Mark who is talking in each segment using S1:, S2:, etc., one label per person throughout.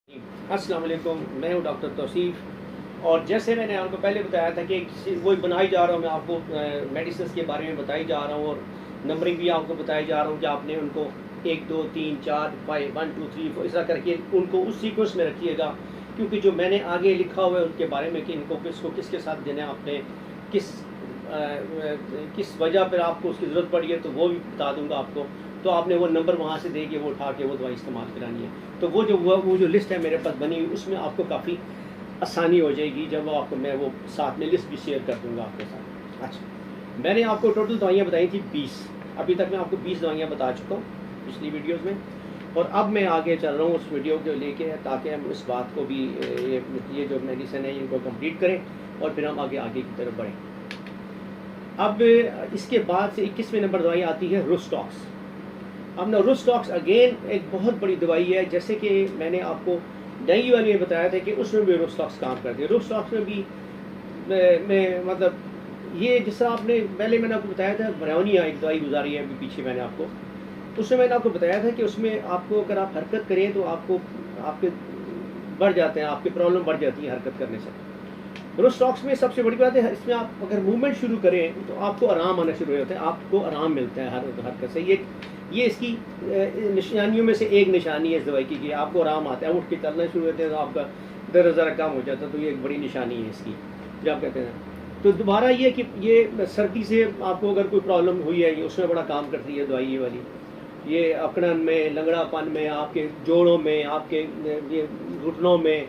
S1: अस्सलाम वालेकुम, मैं हूँ डॉक्टर तौसीफ़। और जैसे मैंने आपको पहले बताया था कि वही बनाई जा रहा हूँ, मैं आपको मेडिसिन के बारे में बताई जा रहा हूँ और नंबरिंग भी आपको बताई जा रहा हूँ कि आपने उनको 1 2 3 4 5 1 2 3 4 इस तरह करके उनको उस सीक्वेंस में रखिएगा, क्योंकि जो मैंने आगे लिखा हुआ है उनके बारे में कि इनको किसके साथ देना है, आपने किस वजह पर आपको उसकी ज़रूरत पड़ी है, तो वो भी बता दूँगा आपको। तो आपने वो नंबर वहाँ से दे के वो उठा के वो दवाई इस्तेमाल करानी है। तो वो जो लिस्ट है मेरे पास बनी हुई, उसमें आपको काफ़ी आसानी हो जाएगी जब मैं वो साथ में लिस्ट भी शेयर कर दूँगा आपके साथ। अच्छा, मैंने आपको टोटल दवाइयाँ बताई थी 20। अभी तक मैं आपको 20 दवाइयाँ बता चुका हूँ पिछली वीडियोज़ में, और अब मैं आगे चल रहा हूँ उस वीडियो को लेके, ताकि हम इस बात को भी ये जो मेडिसिन है इनको कंप्लीट करें और फिर हम आगे की तरफ बढ़ें। अब इसके बाद से 21वें नंबर दवाई आती है रोस्टॉक्स। अब ना रोस्टॉक्स अगेन एक बहुत बड़ी दवाई है, जैसे कि मैंने आपको डेंगू वाली में बताया था कि उसमें भी रोस्टॉक्स काम करती है। रोस्टॉक्स में भी मैं मतलब ये जिस तरह आपने पहले मैंने आपको बताया था, ब्राउनिया एक दवाई गुजारी है अभी पीछे मैंने आपको, उसमें मैंने आपको बताया था कि उसमें आपको अगर आप हरकत करें तो आपके बढ़ जाते हैं, आपकी प्रॉब्लम बढ़ जाती है हरकत करने से। रोस्टॉक्स में सबसे बड़ी बात है, इसमें आप अगर मूवमेंट शुरू करें तो आपको आराम आना शुरू हो जाता है, आपको आराम मिलता है हरकत से। ये इसकी निशानियों में से एक निशानी है इस दवाई की कि आपको आराम आता है, उठ के चलना शुरू होते हैं तो आपका दर्द ज़रा कम हो जाता है। तो ये एक बड़ी निशानी है इसकी जो आप कहते हैं। तो दोबारा ये कि ये सर्दी से आपको अगर कोई प्रॉब्लम हुई है, ये उसमें बड़ा काम करती है दवाई ये वाली। ये अकड़न में, लंगड़ापन में, आपके जोड़ों में, आपके ये घुटनों में,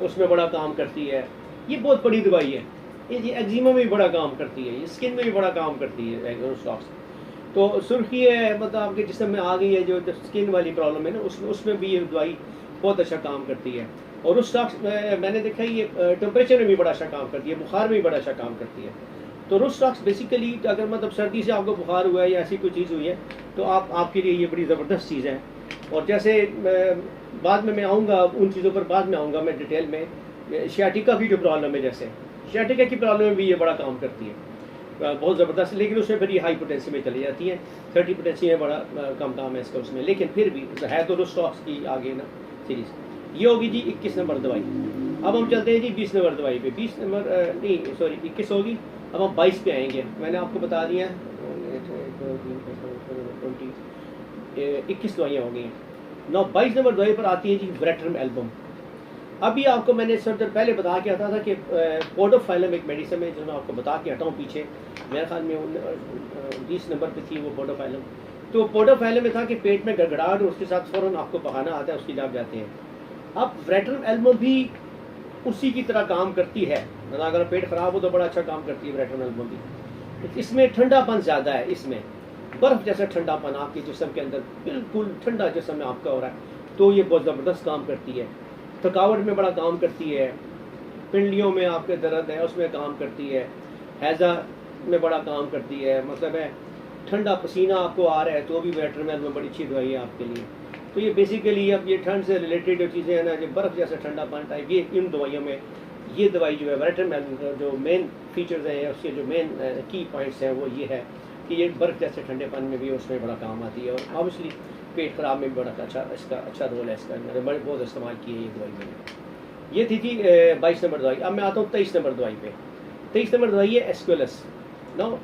S1: उसमें बड़ा काम करती है। ये बहुत बड़ी दवाई है। ये एक्जिमा में भी बड़ा काम करती है, ये स्किन में भी बड़ा काम करती है रोस्टॉक्स। तो सुर्खी है, मतलब आपके जिस्म में आ गई है जो स्किन वाली प्रॉब्लम है ना, उसमें भी ये दवाई बहुत अच्छा काम करती है। और रोस्टॉक्स मैंने देखा ये टेम्परेचर में भी बड़ा अच्छा काम करती है, बुखार में भी बड़ा अच्छा काम करती है। तो रोस्टॉक्स बेसिकली अगर मतलब सर्दी से आपको बुखार हुआ है या ऐसी कोई चीज़ हुई है तो आपके लिए ये बड़ी ज़बरदस्त चीज़ है। और जैसे बाद में मैं आऊँगा उन चीज़ों पर, बाद में आऊँगा मैं डिटेल में। शियाटिका की जो प्रॉब्लम है, जैसे शियाटिका की प्रॉब्लम में भी ये बड़ा काम करती है, बहुत ज़बरदस्त। लेकिन उसमें फिर ये हाई पोटेंसी में चली जाती है, 30 पोटेंसी में बड़ा कम काम है इसका उसमें, लेकिन फिर भी है तो रोस्टॉक्स की आगे ना सीरीज़। ये होगी जी 21 नंबर दवाई। अब हम चलते हैं जी 20 नंबर दवाई पे। 20 नंबर नहीं सॉरी 21 होगी, अब हम 22 पे आएंगे। मैंने आपको बता दिया 21 दवाइयाँ हो गई हैं। 22 नंबर दवाई पर आती है जी वेरेट्रम एल्बम। अभी आपको मैंने सब दिन पहले बता के आता था कि पोडोफाइलम एक मेडिसिन है, जो मैं आपको बता के हटा हूँ पीछे, मेरे ख्याल में 20 नंबर पे थी वो पोडोफाइलम। तो पोडोफाइलम में था कि पेट में गड़गड़ाहट और उसके साथ फ़ौरन आपको पखाना आता है, उसकी जाप जाते हैं। अब वेरेट्रम एल्बम भी उसी की तरह काम करती है, मतलब अगर पेट ख़राब हो तो बड़ा अच्छा काम करती है वेरेट्रम एल्बम भी। इसमें ठंडापन ज़्यादा है, इसमें बर्फ़ जैसा ठंडापन आपके जिस्म के अंदर, बिल्कुल ठंडा जिस्म में आपका हो रहा है, तो ये बहुत ज़बरदस्त काम करती है। थकावट में बड़ा काम करती है, पिंडलियों में आपके दर्द है उसमें काम करती है, हैज़ा में बड़ा काम करती है, मतलब है ठंडा पसीना आपको आ रहा है तो भी वेरेट्रम एल्बम में बड़ी अच्छी दवाई है आपके लिए। तो ये बेसिकली अब ये ठंड से रिलेटेड जो चीज़ें हैं ना, जो बर्फ़ जैसा ठंडापन टाइप, ये इन दवाइयों में ये दवाई जो है वेरेट्रम एल्बम का जो मेन फीचर्स हैं, उसके जो मेन की पॉइंट्स हैं वो ये है कि ये बर्फ़ जैसे ठंडेपन में भी उसमें बड़ा काम आती है। और ऑब्वियसली पेट ख़राब में भी बड़ा अच्छा रोल है इसका, मैंने बहुत इस्तेमाल की है ये दवाई मैंने। ये थी जी 22 नंबर दवाई। अब मैं आता हूँ 23 नंबर दवाई पे। 23 नंबर दवाई है एस्क्युलस। नाउ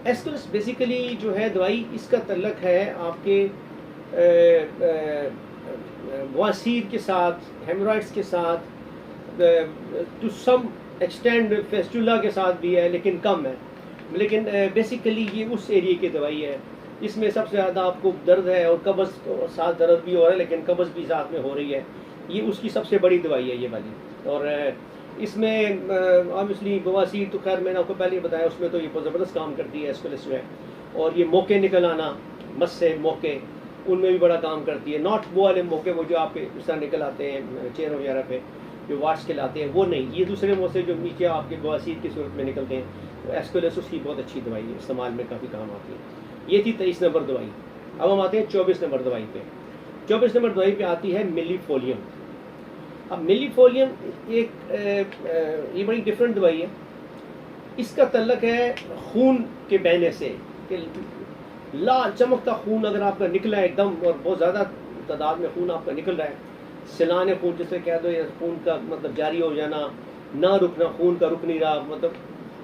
S1: एस्क्युलस बेसिकली जो है दवाई, इसका तल्लक है आपके बवासीर के साथ, हेमोरॉइड्स के साथ, टू सम एक्सटेंड फेस्टुला के साथ भी है लेकिन कम है। लेकिन बेसिकली ये उस एरिया की दवाई है, इसमें सबसे ज़्यादा आपको दर्द है और कब्ज़ और साथ दर्द भी हो रहा है, लेकिन कब्ज़ भी साथ में हो रही है। ये उसकी सबसे बड़ी दवाई है ये वाली। और इसमें ऑब्वियसली बवासीर तो खैर मैंने आपको पहले ही बताया, उसमें तो ये बहुत ज़बरदस्त काम करती है एस्क्युलस में। और ये मौके निकल आना, मस से मौके, उनमें भी बड़ा काम करती है। नॉट वो वाले मौके वो जो आपके इस तरह निकल आते हैं चेहरों वगैरह पे जो वाट्स के लाते हैं, वो नहीं, ये दूसरे मौके जो नीचे आपके बवासीर की सूरत में निकलते हैं, तो एस्क्युलस उसकी बहुत अच्छी दवाई है, इस्तेमाल में काफ़ी काम आती है। ये थी 23 नंबर दवाई। अब हम आते हैं 24 नंबर दवाई पे। 24 नंबर दवाई पे आती है मिलीफोलियम। अब मिलीफोलियम ये बड़ी डिफरेंट दवाई है। इसका तल्लक है खून के बहने से, कि लाल चमकता खून अगर आपका निकला है एकदम और बहुत ज़्यादा तादाद में खून आपका निकल रहा है, सिलाने खून जिसे कह दो, या खून का मतलब जारी हो जाना, ना रुकना, खून का रुक नहीं रहा, मतलब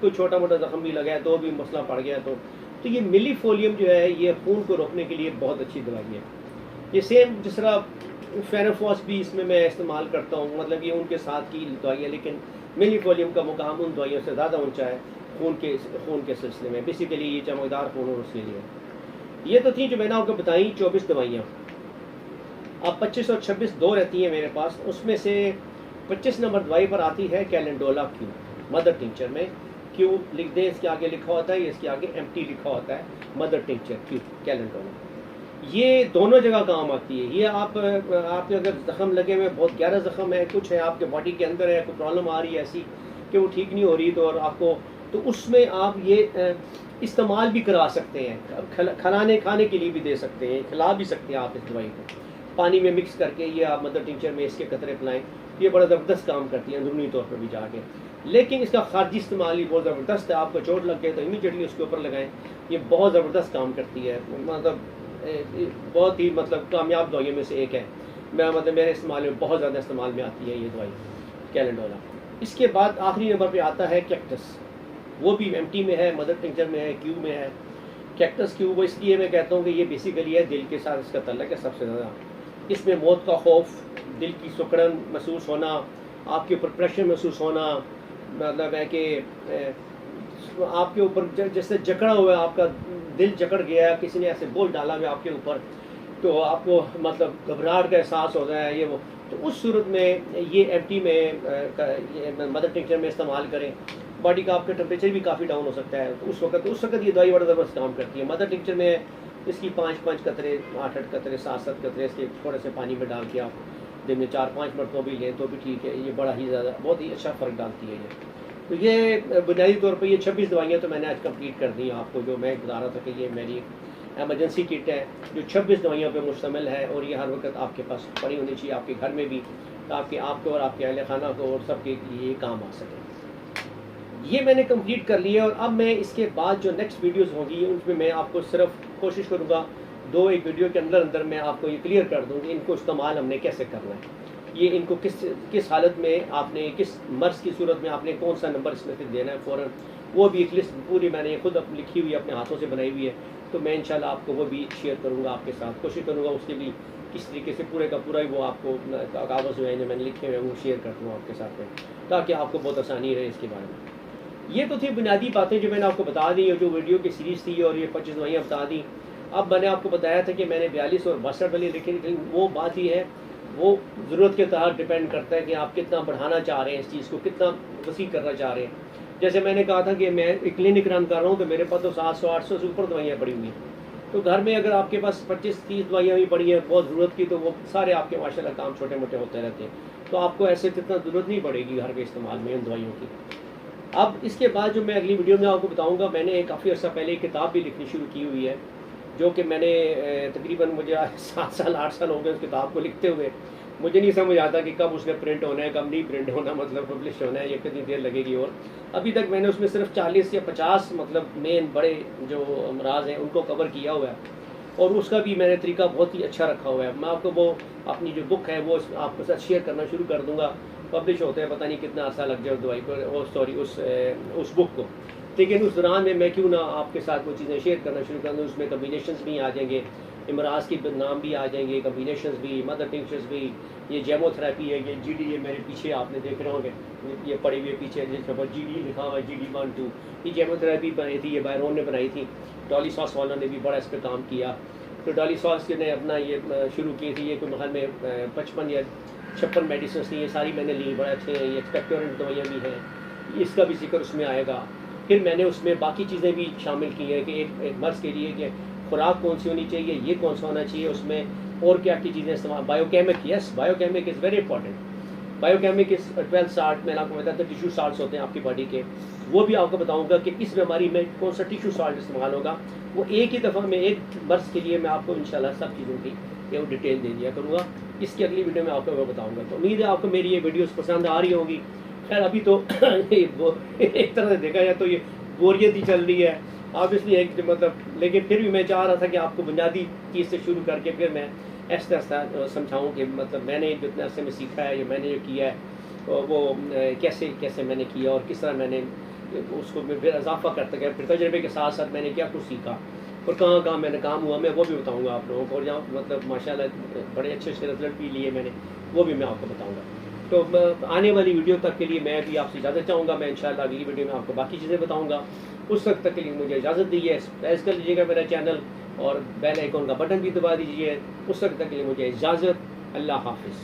S1: कोई छोटा मोटा जख्म भी लगा है तो भी मसला पड़ गया तो ये मिलीफोलियम जो है ये खून को रोकने के लिए बहुत अच्छी दवाई है। ये सेम जिस तरह फेनोफॉस भी इसमें मैं इस्तेमाल करता हूँ, मतलब ये उनके साथ की दवाई है, लेकिन मिलीफोलियम का मुकाम उन दवाइयों से ज़्यादा ऊंचा है खून के सिलसिले में। बेसिकली ये चमकदार खून और उसके लिए ये तो थी जो मैंने आपको बताई 24 दवाइयाँ। अब 25 और 26 दो रहती हैं मेरे पास, उसमें से 25 नंबर दवाई पर आती है कैलेंडोला क्यू। मदर टिंचर में क्यू लिख दें, इसके आगे लिखा होता है, इसके आगे एम्प्टी लिखा होता है, मदर टिंचर क्यू कैलेंडोला। ये दोनों जगह काम आती है। ये आपके अगर जख्म लगे हुए, बहुत गहरा जख्म है, कुछ है आपके बॉडी के अंदर है, कोई प्रॉब्लम आ रही है ऐसी कि वो ठीक नहीं हो रही, तो और आपको तो उसमें आप ये इस्तेमाल भी करा सकते हैं, खाने के लिए भी दे सकते हैं, खिला भी सकते हैं आप इस दवाई को पानी में मिक्स करके। ये आप मदर टिंचर में इसके कतरे पिलाएं, ये बड़ा ज़बरदस्त काम करती है अंदरूनी तौर पर भी जाके। लेकिन इसका खारजी इस्तेमाल ही बहुत ज़बरदस्त है। आपको चोट लग गए तो इमीडिएटली उसके ऊपर लगाएं, ये बहुत ज़बरदस्त काम करती है, मतलब बहुत ही मतलब कामयाब दवाइयों में से एक है। मतलब मेरे इस्तेमाल में बहुत ज़्यादा इस्तेमाल में आती है ये दवाई कैलेंडोला। इसके बाद आखिरी नंबर पे आता है कैक्टस। वो भी एम्प्टी में है, मदर टिंचर में है, क्यू में है। कैक्टस क्यू वो इसलिए मैं कहता हूँ कि ये बेसिकली है दिल के साथ इसका तल्लक है सबसे ज़्यादा। इसमें मौत का खौफ, दिल की सुकड़न महसूस होना, आपके ऊपर प्रेशर महसूस होना, मतलब है कि आपके ऊपर जैसे जकड़ा हुआ है, आपका दिल जकड़ गया है, किसी ने ऐसे बोल डाला हुआ आपके ऊपर, तो आपको मतलब घबराहट का एहसास होता है ये वो। तो उस सूरत में ये एम्प्टी में मदर टिंचर में इस्तेमाल करें। बॉडी का आपका टेम्परेचर भी काफ़ी डाउन हो सकता है, तो उस वक्त ये दवाई बड़ा ज़बरदस्त काम करती है। मदर टिंचर में इसकी 5-5 कतरे, 8-8 कतरे, 7-7 कतरे इसके थोड़े से पानी में डाल के आप दिन में 4-5 मरतबा भी लें तो भी ठीक है। ये बड़ा ही ज़्यादा बहुत ही अच्छा फ़र्क डालती है ये। तो ये बुनियादी तौर पर ये 26 दवाइयाँ तो मैंने आज कंप्लीट कर दी आपको, जो मैं बता रहा था कि ये मेरी एमरजेंसी किट है जो 26 दवाइयों पे मुश्तमिल है, और ये हर वक्त आपके पास पड़ी होनी चाहिए आपके घर में भी, ताकि आपको और आपके अहल खाना को और सबके लिए काम आ सके। ये मैंने कंप्लीट कर लिया, और अब मैं इसके बाद जो नेक्स्ट वीडियोस होंगी उनमें मैं आपको सिर्फ कोशिश करूँगा 2-1 वीडियो के अंदर मैं आपको ये क्लियर कर दूँ कि इनको इस्तेमाल हमने कैसे करना है, ये इनको किस हालत में आपने, किस मर्ज़ की सूरत में आपने कौन सा नंबर इसमें से देना है फ़ौरन। वो भी एक लिस्ट पूरी मैंने खुद लिखी हुई है, अपने हाथों से बनाई हुई है, तो मैं इंशाल्लाह आपको वो भी शेयर करूँगा आपके साथ। कोशिश करूँगा उसके भी किस तरीके से पूरे का पूरा ही वो आपको कागज़ जो है जो मैंने लिखे हुए हैं वो शेयर कर दूँ आपके साथ में, ताकि आपको बहुत आसानी रहे इसके बारे में। ये तो थी बुनियादी बातें जो मैंने आपको बता दी, और जो वीडियो की सीरीज़ थी, और ये 25 दवाइयाँ बता दी। अब मैंने आपको बताया था कि मैंने 42 और 62 वाली लिखी, लेकिन वो बात ही है, वो ज़रूरत के तहत डिपेंड करता है कि आप कितना बढ़ाना चाह रहे हैं इस चीज़ को, कितना वसी करना चाह रहे हैं। जैसे मैंने कहा था कि मैं एक क्लिनिक रन कर रहा हूँ, तो मेरे पास तो 700-800 से ऊपर दवाइयाँ पड़ी हुई हैं। तो घर में अगर आपके पास 25-30 दवाइयाँ भी पड़ी हैं बहुत ज़रूरत की, तो वो सारे आपके माशाल्लाह काम छोटे मोटे होते रहते हैं, तो आपको ऐसे कितना ज़रूरत नहीं पड़ेगी घर के इस्तेमाल में उन दवाइयों की। अब इसके बाद जो मैं अगली वीडियो में आपको बताऊँगा, मैंने काफ़ी अर्सा पहले एक किताब भी लिखनी शुरू की हुई है, जो कि मैंने तकरीबन मुझे 7 साल 8 साल हो गए उस किताब को लिखते हुए। मुझे नहीं समझ आता कि कब उसने प्रिंट होना है, कब नहीं प्रिंट होना, मतलब पब्लिश होना है, ये कितनी देर लगेगी। और अभी तक मैंने उसमें सिर्फ 40 या 50 मतलब मेन बड़े जो अमराज हैं उनको कवर किया हुआ है, और उसका भी मैंने तरीका बहुत ही अच्छा रखा हुआ है। मैं आपको वो अपनी जो बुक है वो आपके साथ शेयर करना शुरू कर दूँगा। पब्लिश होते हैं पता नहीं कितना अर्सा लग जाए उस दवाई को, सॉरी उस बुक को, लेकिन उस दौरान में मैं क्यों ना आपके साथ वो चीज़ें शेयर करना शुरू कर दूँ। उसमें कम्बिनेशंस भी आ जाएंगे, इमराज के नाम भी आ जाएंगे, कम्बिनेशंस भी, मदर टिंचर्स भी, ये जेमोथेरेपी है, ये GD, ये मेरे पीछे आपने देख रहे होंगे, ये पड़ी हुई पीछे जिसके ऊपर GD लिखा हुआ है, GD 1 2। ये जेमोथेरेपी बनाई थी, ये बायरोन ने बनाई थी, डॉली सॉस वालों ने भी बड़ा इस पर काम किया। तो डॉली सॉस ने अपना ये शुरू की थी, ये कोई महल में 55 या 56 मेडिसिन थी, ये सारी मैंने ली, बड़े अच्छे हैं, ये एक्सपेक्टोरेंट दवाइयाँ भी हैं, इसका भी जिक्र उसमें आएगा। फिर मैंने उसमें बाकी चीज़ें भी शामिल की हैं कि एक मर्ज़ के लिए कि खुराक कौन सी होनी चाहिए, ये कौन सा होना चाहिए, उसमें और क्या की चीज़ें इस्तेमाल, biochemic, yes biochemic is very important. Biochemic इस 12 साल्ट मैंने आपको बताया था, टिश्यू साल्ट्स होते हैं आपकी बॉडी के, वो भी आपको बताऊंगा कि किस बीमारी में कौन सा टिश्यू साल्ट इस्तेमाल होगा। वो एक ही दफ़ा में एक मर्ज़ के लिए मैं आपको इंशाल्लाह सब चीज़ों की वो डिटेल दे दिया करूँगा। इसकी अगली वीडियो में आपको वो बताऊँगा। तो उम्मीद है आपको मेरी ये वीडियोस पसंद आ रही होगी। खैर अभी तो एक तरह से देखा जाए तो ये बोरियत ही चल रही है ऑब्वियसली, एक मतलब, लेकिन फिर भी मैं चाह रहा था कि आपको बुनियादी चीज़ से शुरू करके फिर मैं ऐसा ऐसा समझाऊँ कि मतलब मैंने जितने अरसे में सीखा है या मैंने जो किया है वो कैसे कैसे मैंने किया और किस तरह मैंने उसको फिर इजाफा करते गया, फिर तजर्बे के साथ साथ मैंने क्या कुछ सीखा और कहाँ कहाँ मैंने काम हुआ, मैं वो भी बताऊँगा आप लोगों को। और जहाँ मतलब माशाल्लाह बड़े अच्छे से रिजल्ट भी लिए मैंने, वो भी मैं आपको बताऊँगा। तो आने वाली वीडियो तक के लिए मैं भी आपसे इजाज़त चाहूँगा। मैं इंशाल्लाह अगली वीडियो में आपको बाकी चीज़ें बताऊँगा। उस वक्त तक के लिए मुझे इजाज़त दीजिए। सब्सक्राइब कर लीजिएगा मेरा चैनल और बेल आइकॉन का बटन भी दबा दीजिए। उस वक्त तक के लिए मुझे इजाज़त। अल्लाह हाफ़िज़।